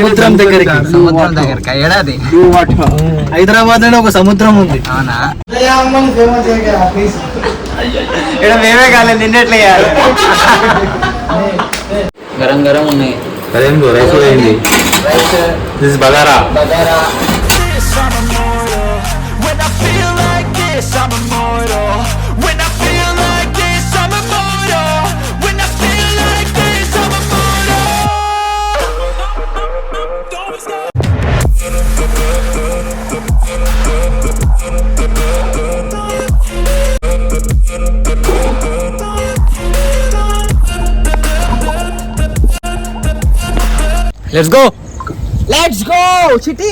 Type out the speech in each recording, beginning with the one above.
సముద్రం దగ్గరికి ఏడాది హైదరాబాద్ లో ఒక సముద్రం ఉంది. అవునా? ఇక్కడ మేమే కాలేదు, నిన్నెట్లా గరం గరం ఉన్నాయి. అదేం రైస్ అయింది. This bagara. Let's go. Let's go, Chitty.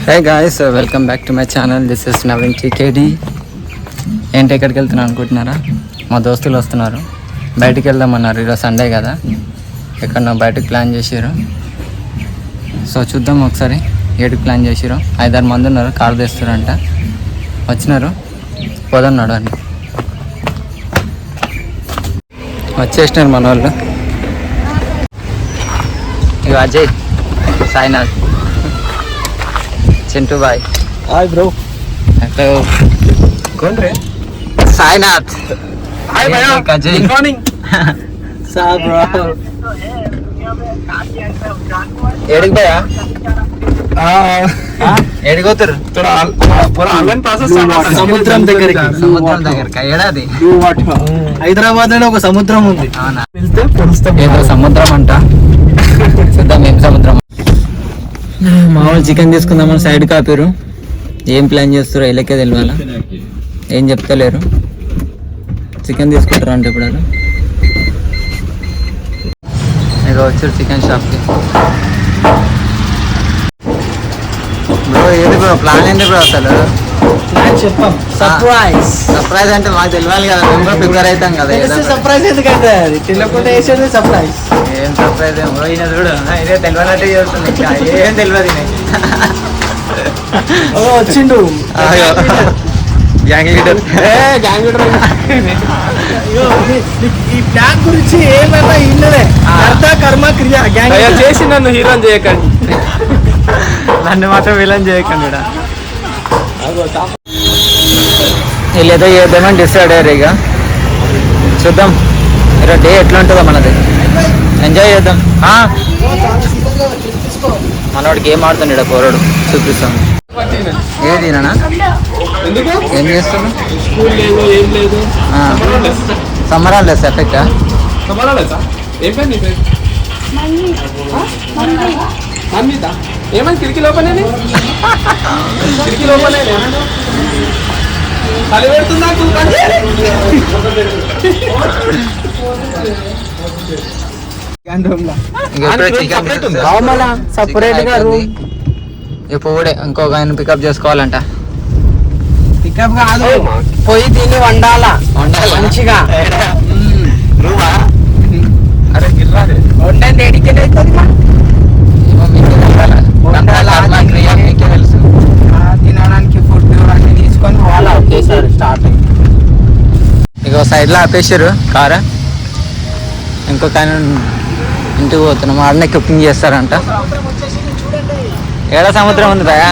Hey guys, welcome back to my channel. This is Navin TKD. ఏంటి ఎక్కడికి వెళ్తున్నాను అనుకుంటున్నారా? మా దోస్తులు వస్తున్నారు, బయటికి వెళ్దామన్నారు. ఈరోజు సండే కదా, ఎక్కడన్నా బయటకు ప్లాన్ చేసారు. సో చూద్దాం ఒకసారి ఏడుకి ప్లాన్ చేసారు. 5-6 మంది ఉన్నారు, కారు తెస్తారంట. వచ్చినారు, పోదన్నాడు అని వచ్చేసినారు మన వాళ్ళు. ఇక Ajay, Sainath, Chintu boy. Hi bro. Hello కోన్రే? సాయినాథ్. హాయ్ భయ్యా. అజయ్. Good morning. సా బ్రో. ఏడికి భయ్యా? ఎడిగోతారు? సముద్రం దగ్గరికి ఏడాది హైదరాబాద్ లో ఒక సముద్రం ఉంది. అవునా? ఏదో సముద్రం అంట, చూద్దాం ఏం సముద్రం. మామూలు చికెన్ తీసుకుందామని సైడ్ కాపారు. ఏం ప్లాన్ చేస్తారో వీళ్ళకే తెలియాల, ఏం చెప్తలేరు. చికెన్ తీసుకుంటారు అంటే ఇప్పుడు వాళ్ళు ఇక వచ్చారు చికెన్ షాప్కి. బ్రో ఏది బ్రో ప్లాన్ ఏంటి బ్రో అసలు? చెప్పాం సర్ప్రైజ్. సర్ప్రైజ్ అంటే మాకు తెలియాలి కదా, మేము కూడా ప్రిపేర్ అవుతాం కదా. సర్ప్రైజ్ ఎందుకంటే అది తెలియకుండా వేసేది సర్ప్రైజ్. ఏం సర్ప్రైజ్ బ్రో? ఈయన చూడు, ఇదే తెలియనట్టే చేస్తుంది, ఏం తెలియదు. వచ్చిండు గ్యాంగ్ లీడర్. ఈ ప్లాన్ గురించి ఏమన్నా ఇన్నదే కర్మ క్రియ. గ్యాంగ్ చేసి నన్ను హీరోని చేయకండి, నన్ను మాత్రం విలన్ చేయకండి. వీళ్ళేదో చేద్దామని డిసైడ్ అయ్యారు. ఇక చూద్దాం ఈరోజు డే ఎట్లా ఉంటుందో మనది, ఎంజాయ్ చేద్దాం. మనవాడికి ఏం ఆడుతున్నాడు పోరాడు, చూపిస్తాం. ఏది నానా? ఏం చేస్తాను? సమ్మర్ హాలిడేస్ ఎఫెక్టా? ఏమని కిటికీ లోపలే కిటికీ లోపలే కలి పెడుతుందా? సపరేట్ గా రూమ్. ఇప్పుడు ఇంకొక ఆయన పికప్ చేసుకోవాలంట. పికప్ కాదు, పోయి తిని వండాలా మంచిగా. అరే వండండి ఎడికెట్ అవుతుంది. తెలుసు తినడానికి ఫుడ్ అన్ని తీసుకొని పోవాలా. వచ్చేసారు స్టార్టింగ్. ఇక సైడ్ లో ఆపేసారు కారు. ఇంకొక ఆయన ఇంటికి పోతున్నాం, ఆడనే కుకింగ్ చేస్తారంట. ఏడా సముద్రం ఉంది భయ,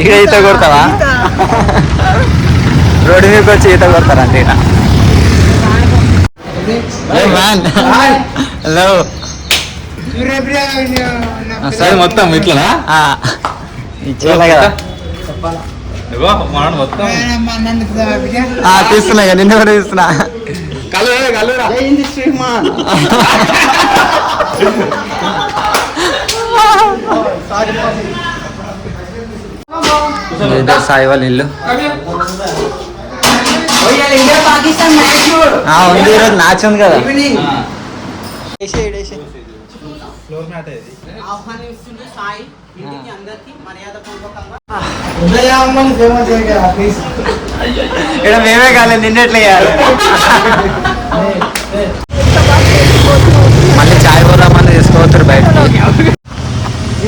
ఇక్కడ ఈత కొడతావా? రోడ్డు మీదకి వచ్చి ఈత కొడతారంట ఇక్కడ. హలో సరే మొత్తం ఇట్లా ఇచ్చేలా కదా తీస్తున్నా, నిన్ను కూడా తీస్తున్నా. సాయి వాళ్ళ ఇల్లు ఉంది. ఈరోజు మ్యాచ్ ఉంది కదా. ఇక్కడ మేమే కాలేదు, నిన్నెట్లా మళ్ళీ చాయ్ పోదామని తీసుకోవచ్చారు బయట.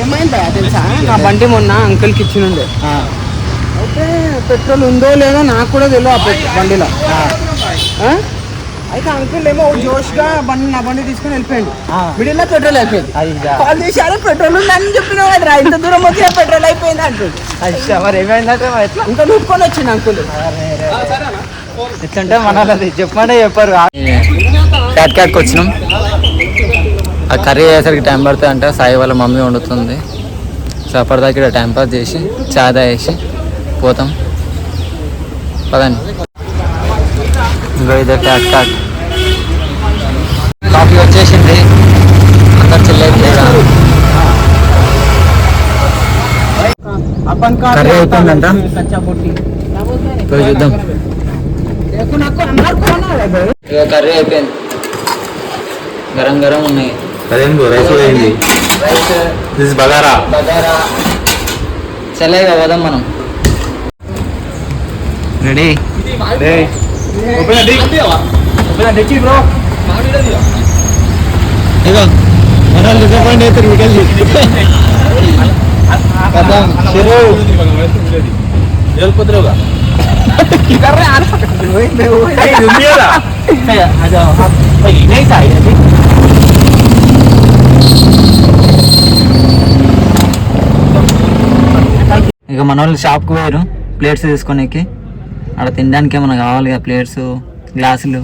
ఏమైందా తెలుసా, నా బండి మొన్న అంకుల్కి ఇచ్చినుండే. అయితే పెట్రోల్ ఉందో లేదో నాకు కూడా తెలియదు ఆ బండిలో. అయితే అంకుల్ ఏమో జోష్గా నా బండి తీసుకుని వెళ్ళిపోయాడు. మిడిల్ లో పెట్రోల్ అయిపోయింది. కాల్ చేశారు పెట్రోల్ ఉందని చెప్పినావు కదరా, ఇంత దూరం వచ్చి పెట్రోల్ అయిపోయింది అంటుంది. మరి ఏమైందంటే ఇంకా నూపుకొని వచ్చింది అంకుల్. ఎట్లంటే మనది చెప్పమంటే చెప్పారు. క్యాట్కి వచ్చినాం. ఆ కర్రీ అయ్యేసరికి టైం పడుతుంది అంటే సాయి వాళ్ళ మమ్మీ వండుతుంది. సో అప్పటిదాకా ఇక్కడ టైం పాస్ చేసి చాయ్ తాగేసి పోతాం. పదండి. ఇంకా ఇదే క్యాట్ కాఫీ వచ్చేసింది. అందరు చిల్లైతే కర్రీ అయిపోయిందంట. పోయి చూద్దాం. ఇక కర్రీ అయిపోయింది. గరం గరం ఉన్నాయి. అదేం రైస్ కూడా అయింది. దిస్ బగారా చల్లగా పోదాం మనం. రెడీ ఇగో మన డిసప్పాయింట్ అవుతారు. ఇక మన వాళ్ళు షాప్కి పోయారు ప్లేట్స్ తీసుకోనికి. అక్కడ తినడానికి ఏమైనా కావాలి కదా, ప్లేట్స్ గ్లాసులు.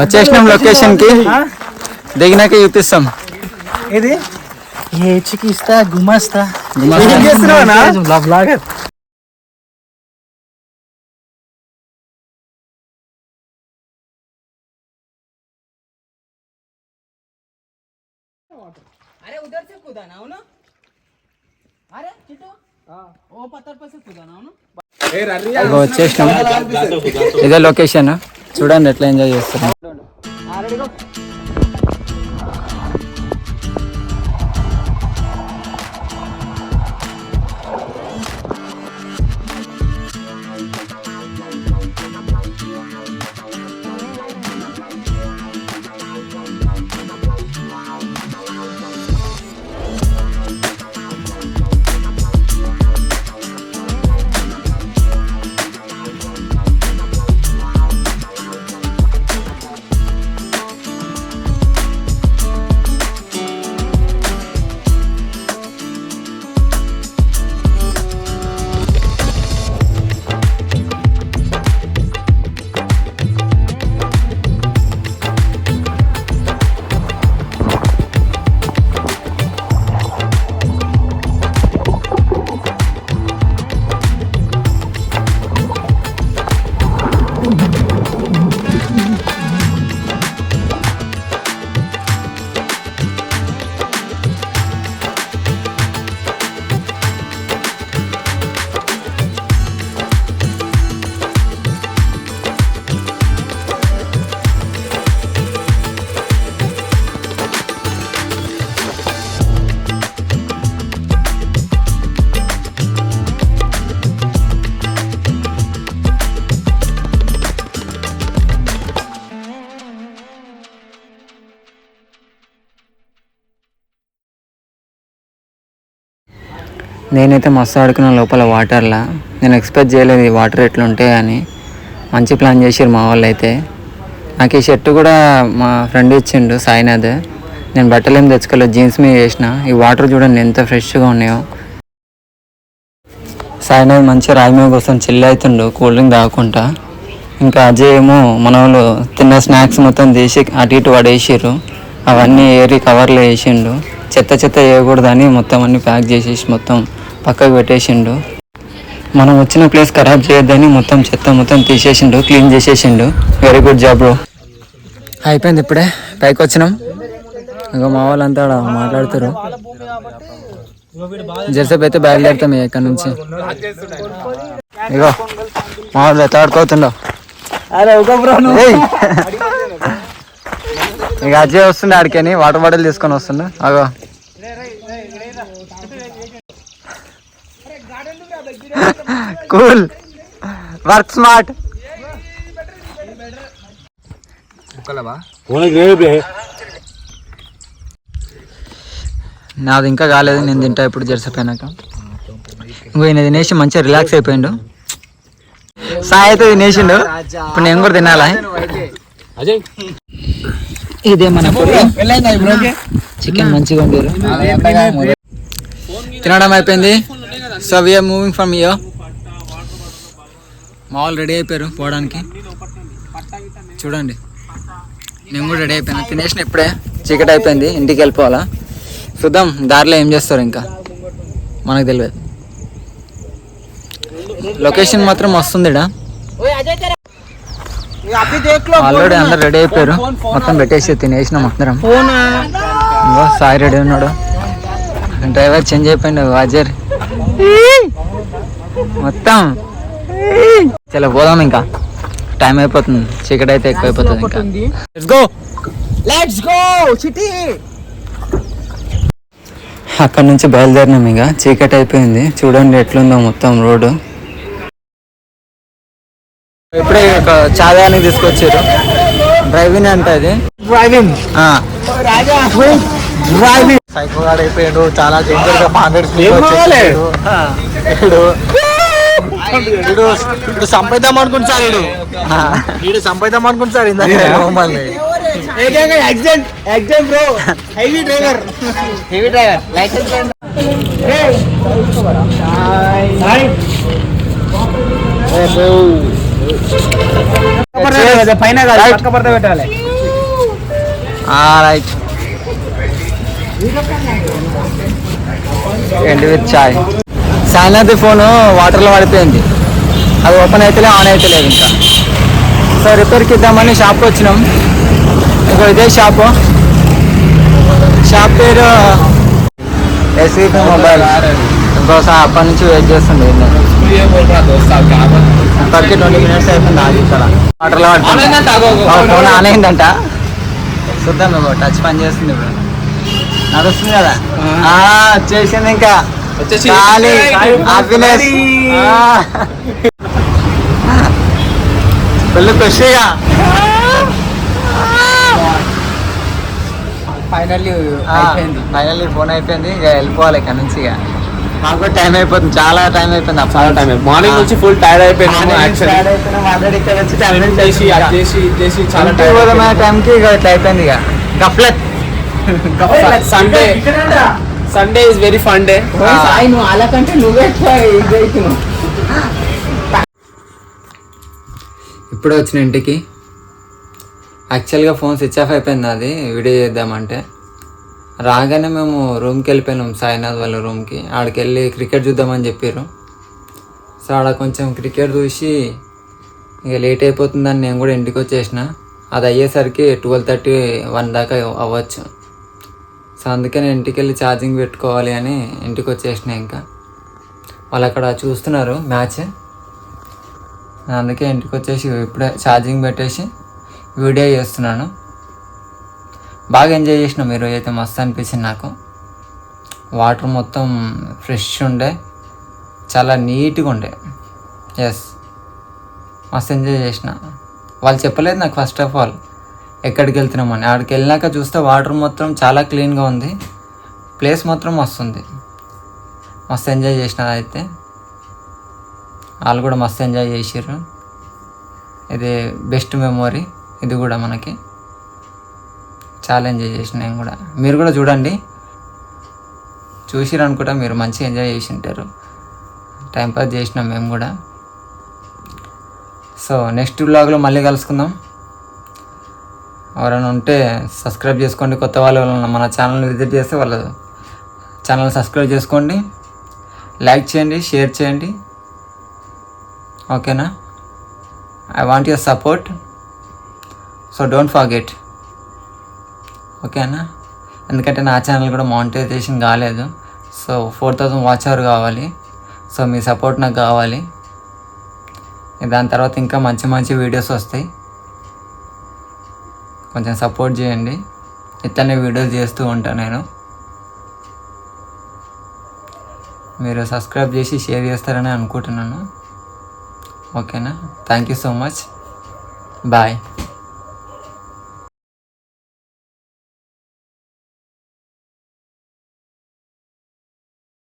వచ్చేసినాం లొకేషన్కి. దిగినాక చూపిస్తాం. ఇది ఏ చికిస్తా గుమస్తా బ్లాగర్. अरे उधर से कूदा ना ना. अरे चिट्टू ओ पत्थर पर से कूदा ना ना. వచ్చేసినాం. ఇదే లొకేషన్. చూడండి ఎట్లా ఎంజాయ్ చేస్తున్నాం. నేనైతే మస్తు ఆడుకున్న లోపల వాటర్లా. నేను ఎక్స్పెక్ట్ చేయలేదు ఈ వాటర్ ఎట్లుంటాయని. మంచి ప్లాన్ చేసారు మా వాళ్ళు అయితే. నాకు ఈ షర్టు కూడా మా ఫ్రెండ్ ఇచ్చిండు సాయినాథ్. నేను బట్టలు ఏం తెచ్చుకోలేదు, జీన్స్ మీద వేసిన. ఈ వాటర్ చూడండి ఎంత ఫ్రెష్గా ఉన్నాయో. సాయినాథ్ మంచిగా రాయి మీద కోసం చిల్లు అవుతుండు కూల్ డ్రింక్ తాగకుండా. ఇంకా అజయ్ ఏమో మన వాళ్ళు తిన్న స్నాక్స్ మొత్తం తీసి అటు ఇటు పడేసారు. అవన్నీ ఏరి కవర్లో వేసిండు. చెత్త చెత్త వేయకూడదని మొత్తం అన్నీ ప్యాక్ చేసేసి మొత్తం పక్కకు పెట్టేసిండు. మనం వచ్చిన ప్లేస్ ఖరాబ్ చేయొద్దని మొత్తం చెత్త మొత్తం తీసేసిండు, క్లీన్ చేసేసిండు. Very good job bro. అయిపోయింది, ఇప్పుడే పైకి వచ్చినాం. ఇంకా మా వాళ్ళంతా మాట్లాడుతారు. జెర్సేపు అయితే బయలుదేరుతాం ఇక్కడ నుంచి. ఇగో మా వాళ్ళు ఎట్లా ఆడుకోతుండో. ఇక అజయ్ వస్తుండే ఆడికని వాటర్ బాటిల్ తీసుకొని వస్తుండే. అగో కూల్ వర్క్ స్మార్ట్. నాది ఇంకా కాలేదు, నేను తింటా ఇప్పుడు జెర్సపోయినాక. ఇంకో ఈయన తినేసి మంచిగా రిలాక్స్ అయిపోయిండు. సాయి అయితే తినేసిండు, ఇప్పుడు నేను కూడా తినాలా. ఇదే మన చికెన్ మంచిగా ఉండేరు, తినడం అయిపోయింది. So we're moving from here. మా వాళ్ళు రెడీ అయిపోయారు పోవడానికి. చూడండి, నేను కూడా రెడీ అయిపోయాను, తినేసిన ఇప్పుడే. చీకటి అయిపోయింది, ఇంటికి వెళ్ళిపోవాలా. చూద్దాం దారిలో ఏం చేస్తారు, ఇంకా మనకు తెలియదు. లొకేషన్ మాత్రం వస్తుంది. ఆల్రెడీ అందరు రెడీ అయిపోయారు, మొత్తం పెట్టేసి తినేసినాం అందరం. ఇంకో సాయి రెడీ ఉన్నాడు, డ్రైవర్ చేంజ్ అయిపోయిండు, వాజర్ మొత్తం. చలో పోదాం, ఇంకా టైం అయిపోతుంది, చీకటి అయితే ఎక్కువ అయిపోతుంది. ఇంకా లెట్స్ గో సిటీ. అక్కడ నుంచి బయలుదేరినాం, ఇక చీకటి అయిపోయింది. చూడండి ఎట్లుందో మొత్తం రోడ్డు. ఇప్పుడే ఒక చాదానికి తీసుకొచ్చారు, డ్రైవింగ్ అంటే అది డ్రైవింగ్. సైకో గాడు అయిపోయాడు, చాలా డేంజర్ గా ఇప్పుడు సంపైద్దాం అనుకుంటారు, వీడు సంపైద్దాం అనుకుంటారు. మళ్ళీ హెవీ డ్రైవర్ లైసెన్స్ పైన పెట్టాలి. Right, end with chai. Sainath phone వాటర్లో పడిపోయింది, అది ఓపెన్ అయితే ఆన్ అయితే లేదు ఇంకా. సో రిపేర్కి ఇద్దామని షాప్కి వచ్చినాం. ఇంకో ఇదే షాప్ పేరు ఎస్వీపీ మొబైల్. ఇంకోసారి అప్పటి నుంచి వెయిట్ చేస్తుంది, ఇప్పటికి 20 minutes అయిపోయింది. అది ఇక్కడ వాటర్లో ఫోన్ ఆన్ అయిందంట. చూద్దాం, టచ్ పని చేస్తుంది ఇప్పుడు, నడుస్తుంది కదా. వచ్చేసింది, ఇంకా హ్యాపీనెస్ ఫుల్ ఖుషిగా. ఫైనల్లీ ఫోన్ అయిపోయింది, ఇక వెళ్ళిపోవాలి ఇక్కడ నుంచి. ఇక మాకు టైం అయిపోతుంది, చాలా టైం అయిపోయింది. చాలా టైం మార్నింగ్ నుంచి ఫుల్ టైర్డ్ అయిపోయింది. ఆల్రెడీ ఇక్కడ వచ్చి చాలా టైంకి ఇక ఇట్లా అయిపోయింది. ఇక గఫ్లెట్. Sunday is very fun day. నువ్వు అలా కంటే నువ్వే ఇప్పుడే వచ్చిన ఇంటికి. యాక్చువల్గా ఫోన్ స్విచ్ ఆఫ్ అయిపోయింది, అది వీడియో చేద్దామంటే. రాగానే మేము రూమ్కి వెళ్ళిపోయినాం, సాయినాథ్ వాళ్ళ రూమ్కి. ఆడికి వెళ్ళి క్రికెట్ చూద్దామని చెప్పారు. సో ఆడ కొంచెం క్రికెట్ చూసి ఇక లేట్ అయిపోతుందని నేను కూడా ఇంటికి వచ్చేసిన. అది అయ్యేసరికి 12:30, 1 దాకా అవ్వచ్చు. సో అందుకే నేను ఇంటికి వెళ్ళి ఛార్జింగ్ పెట్టుకోవాలి అని ఇంటికి వచ్చేసిన. ఇంకా వాళ్ళు అక్కడ చూస్తున్నారు మ్యాచ్, అందుకే ఇంటికి వచ్చేసి ఇప్పుడే ఛార్జింగ్ పెట్టేసి వీడియో చేస్తున్నాను. బాగా ఎంజాయ్ చేసినాం ఈరోజు అయితే, మస్తు అనిపించింది నాకు. వాటర్ మొత్తం ఫ్రెష్ ఉండే, చాలా నీట్గా ఉండే. ఎస్, మస్తు ఎంజాయ్ చేసిన. వాళ్ళు చెప్పలేదు నాకు ఫస్ట్ ఆఫ్ ఆల్ ఎక్కడికి వెళ్తున్నామని. ఆడికి వెళ్ళినాక చూస్తే వాటర్ మొత్తం చాలా క్లీన్గా ఉంది, ప్లేస్ మాత్రం మస్తు ఉంది. మస్తు ఎంజాయ్ చేసిన అయితే, వాళ్ళు కూడా మస్తు ఎంజాయ్ చేసారు. ఇది బెస్ట్ మెమొరీ ఇది కూడా మనకి. చాలా ఎంజాయ్ చేసిన నేను కూడా. మీరు కూడా చూడండి, చూసిరు అనుకుంటా మీరు మంచిగా ఎంజాయ్ చేసి ఉంటారు. టైంపాస్ చేసినాం మేము కూడా. సో నెక్స్ట్ వ్లాగ్లో మళ్ళీ కలుసుకుందాం. ఎవరైనా ఉంటే సబ్స్క్రైబ్ చేసుకోండి. కొత్త వాళ్ళు మన ఛానల్ని విజిట్ చేస్తే వాళ్ళ ఛానల్ సబ్స్క్రైబ్ చేసుకోండి, లైక్ చేయండి, షేర్ చేయండి. ఓకేనా? I want your support, so don't forget. ఓకేనా? ఎందుకంటే నా ఛానల్ కూడా మానిటైజేషన్ కాలేదు. సో 4000 వాచ్ అవర్ కావాలి. సో మీ సపోర్ట్ నాకు కావాలి. దాని తర్వాత ఇంకా మంచి మంచి వీడియోస్ వస్తాయి. కొంచెం సపోర్ట్ చేయండి. ఇట్లనే వీడియోస్ చేస్తూ ఉంటాను నేను. మీరు సబ్స్క్రైబ్ చేసి షేర్ చేస్తారని అనుకుంటున్నాను. ఓకేనా? Thank you so much. Bye.